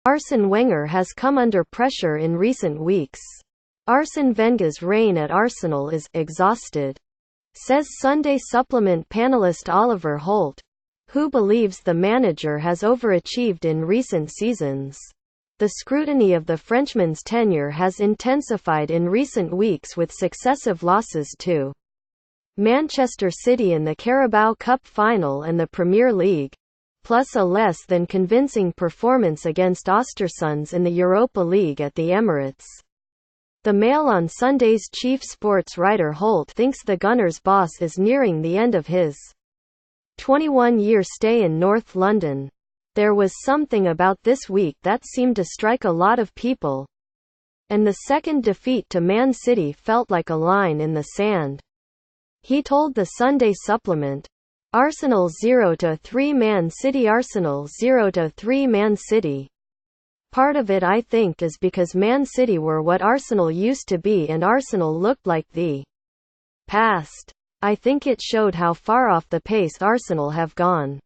Arsene Wenger has come under pressure in recent weeks. Arsene Wenger's reign at Arsenal is exhausted, says Sunday supplement panellist Oliver Holt, who believes the manager has overachieved in recent seasons. The scrutiny of the Frenchman's tenure has intensified in recent weeks with successive losses to Manchester City in the Carabao Cup final and the Premier League, plus a less than convincing performance against Ostersunds in the Europa League at the Emirates. The Mail on Sunday's chief sports writer Holt thinks the Gunners' boss is nearing the end of his 21-year stay in North London. There was something about this week that seemed to strike a lot of people, and the second defeat to Man City felt like a line in the sand. He told the Sunday supplement, Arsenal 0-3 Man City. Arsenal 0-3 Man City. Part of it I think is because Man City were what Arsenal used to be and Arsenal looked like the past. I think it showed how far off the pace Arsenal have gone.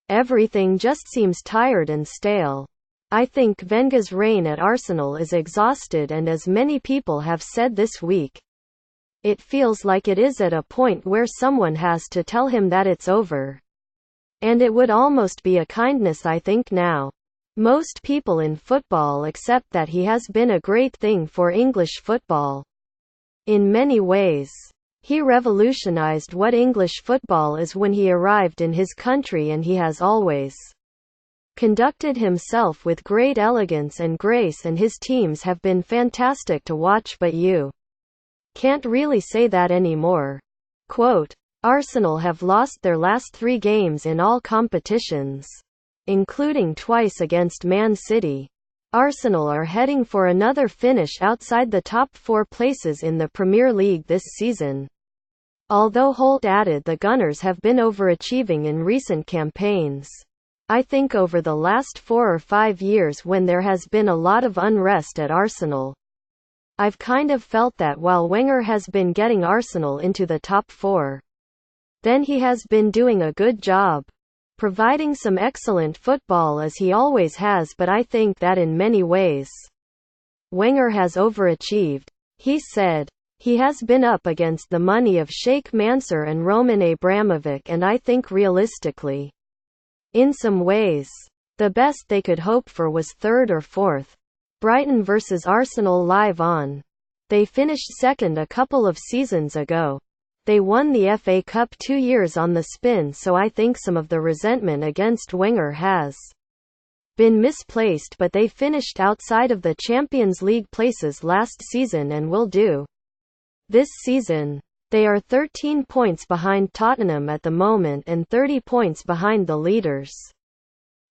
Everything just seems tired and stale. I think Wenger's reign at Arsenal is exhausted, and as many people have said this week, it feels like it is at a point where someone has to tell him that it's over. And it would almost be a kindness I think now. Most people in football accept that he has been a great thing for English football. In many ways, he revolutionized what English football is when he arrived in his country, and he has always conducted himself with great elegance and grace, and his teams have been fantastic to watch, but you can't really say that anymore. Quote, Arsenal have lost their last 3 games in all competitions, including twice against Man City. Arsenal are heading for another finish outside the top 4 places in the Premier League this season. Although Holt added the Gunners have been overachieving in recent campaigns. I think over the last 4 or 5 years when there has been a lot of unrest at Arsenal, I've kind of felt that while Wenger has been getting Arsenal into the top 4, then he has been doing a good job, providing some excellent football as he always has, but I think that in many ways, Wenger has overachieved. He said, he has been up against the money of Sheikh Mansour and Roman Abramovich, and I think realistically, in some ways, the best they could hope for was 3rd or 4th. Brighton vs Arsenal live on. They finished 2nd a couple of seasons ago. They won the FA Cup 2 years on the spin, so I think some of the resentment against Wenger has been misplaced, but they finished outside of the Champions League places last season and will do this season. They are 13 points behind Tottenham at the moment and 30 points behind the leaders,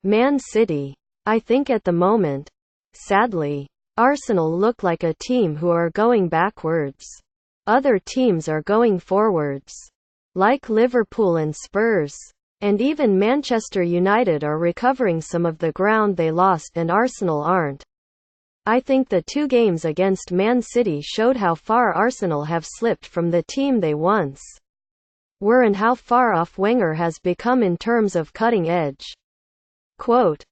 Man City. I think at the moment, sadly, Arsenal look like a team who are going backwards. Other teams are going forwards, like Liverpool and Spurs. And even Manchester United are recovering some of the ground they lost and Arsenal aren't. I think the 2 games against Man City showed how far Arsenal have slipped from the team they once were and how far off Wenger has become in terms of cutting edge. Quote,